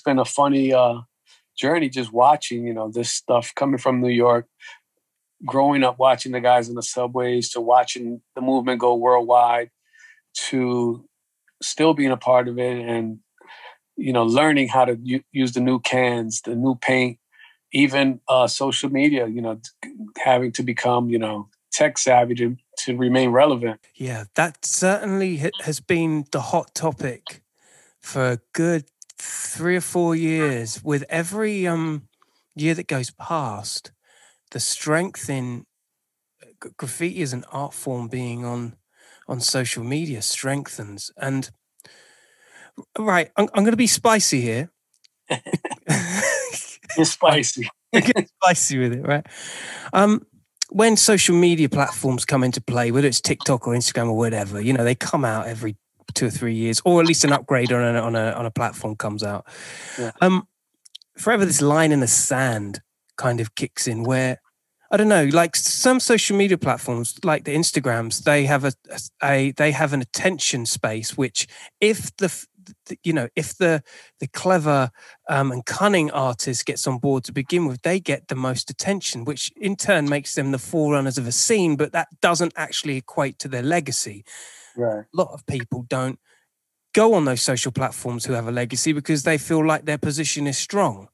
been a funny journey just watching, this stuff coming from New York, growing up watching the guys in the subways, to watching the movement go worldwide, to still being a part of it, and learning how to use the new cans, the new paint, even social media, having to become tech savvy to remain relevant. Yeah, that certainly has been the hot topic for a good 3 or 4 years. With every year that goes past, the strength in graffiti as an art form being on social media strengthens. And right, I'm going to be spicy here. You're spicy. Get spicy with it, right? When social media platforms come into play, whether it's TikTok or Instagram or whatever, they come out every 2 or 3 years, or at least an upgrade on a platform comes out. Yeah. Forever this line in the sand kind of kicks in, where I don't know, like some social media platforms, like the Instagrams, they have they have an attention space, which if the clever and cunning artist gets on board to begin with, they get the most attention, which in turn makes them the forerunners of a scene, but that doesn't actually equate to their legacy. Right. A lot of people don't go on those social platforms who have a legacy because they feel like their position is strong.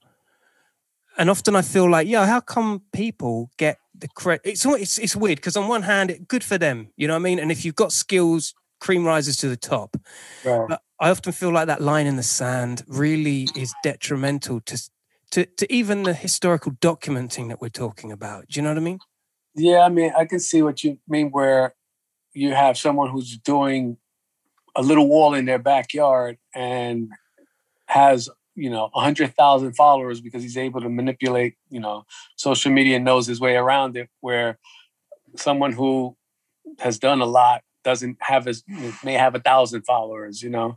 And often I feel like, how come people get the credit? It's weird because on one hand, good for them, you know what I mean? And if you've got skills, cream rises to the top. Right. But I often feel like that line in the sand really is detrimental to even the historical documenting that we're talking about. Do you know what I mean? Yeah, I mean, I can see what you mean, where you have someone who's doing a little wall in their backyard and has 100,000 followers because he's able to manipulate, social media and knows his way around it, where someone who has done a lot doesn't have may have 1,000 followers, Yeah.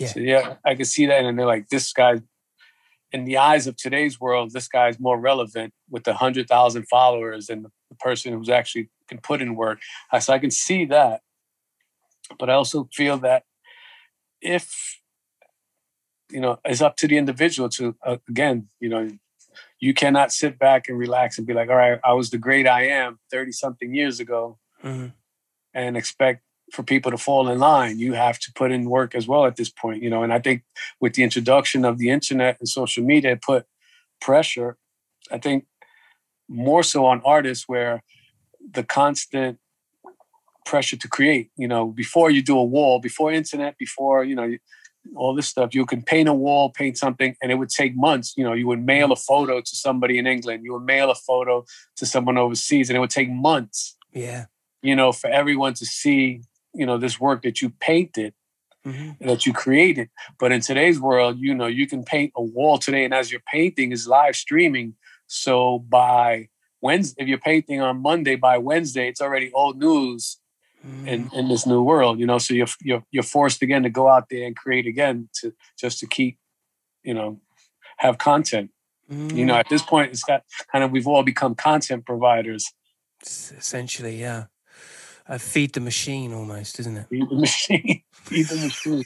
So yeah, I can see that. And they're like, this guy, in the eyes of today's world, this guy's more relevant with the 100,000 followers than the person who's actually can put in work. So I can see that. But I also feel that if, it's up to the individual to, again, you cannot sit back and relax and be like, all right, I was the great I am 30 something years ago, and expect for people to fall in line. You have to put in work as well at this point, and I think with the introduction of the internet and social media, it put pressure, I think more so on artists, where the constant pressure to create, before you do a wall, before internet, before, all this stuff, you can paint a wall, paint something, and it would take months. You would mail a photo to somebody in England, you would mail a photo to someone overseas, and it would take months. Yeah. For everyone to see, this work that you painted, that you created. But in today's world, you can paint a wall today, and as you're painting is live streaming. So by Wednesday, if you're painting on Monday, by Wednesday, it's already old news in this new world, so you're forced again to go out there and create again to keep, have content. At this point, it's got we've all become content providers. Essentially, yeah. Feed the machine almost, isn't it? Feed the machine. Feed the machine.